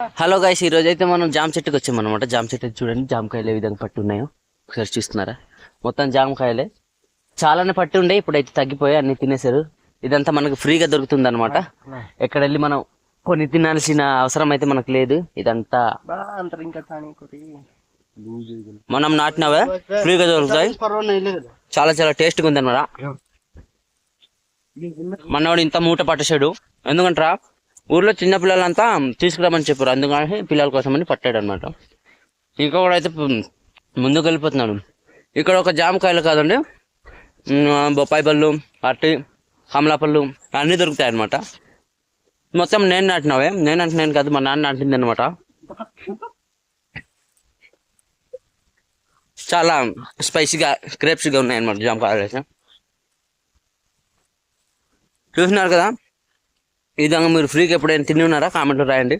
Hello guys, ఈ రోజు అయితే మనం జామ చెట్టుకి వచ్చాం అనమాట. జామ చెట్టు చూడండి, జామకాయలు ఏ విధంగా పట్టి ఉన్నాయో ఒకసారి చూస్తున్నారా. మొత్తం జామకాయలే చాలానే పట్టి ఉండే, ఇప్పుడైతే తగ్గిపోయి అన్ని తినేసారు. ఇదంతా మనకు ఫ్రీగా దొరుకుతుంది అనమాట. ఎక్కడ వెళ్ళి మనం కొన్ని తినాల్సిన అవసరం అయితే మనకు లేదు. ఇదంతా మనం నాటినవే ఫ్రీగా దొరుకుతాయి. చాలా చాలా టేస్ట్గా ఉంది అనమాట. మనవాడు ఇంత మూట పట్టేశాడు, ఎందుకంటారా ఊర్లో చిన్న పిల్లలంతా తీసుకురామని చెప్పారు, అందుకని పిల్లల కోసం అని పట్టాడు అనమాట. ఇంకొకడు అయితే ముందుకు వెళ్ళిపోతున్నాడు. ఇక్కడ ఒక జామకాయలు కాదండి, బొప్పాయి పళ్ళు, అరటి, కమలా పళ్ళు అన్నీ దొరుకుతాయి అనమాట. మొత్తం నేను నాటినవే, నేను కాదు, మా నాన్న నాటింది అనమాట. చాలా స్పైసీగా క్రేప్స్గా ఉన్నాయి అనమాట జామకాయలు అయితే. చూస్తున్నారు కదా, ఈ విధంగా మీరు ఫ్రీగా ఎప్పుడైనా తిని ఉన్నారా? కామెంట్లో రాయండి.